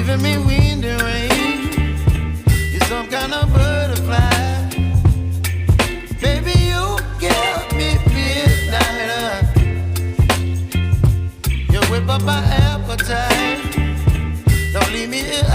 giving me wind and rain. You're some kind of butterfly. Baby, you give me midnight. You whip up my appetite. Don't leave me here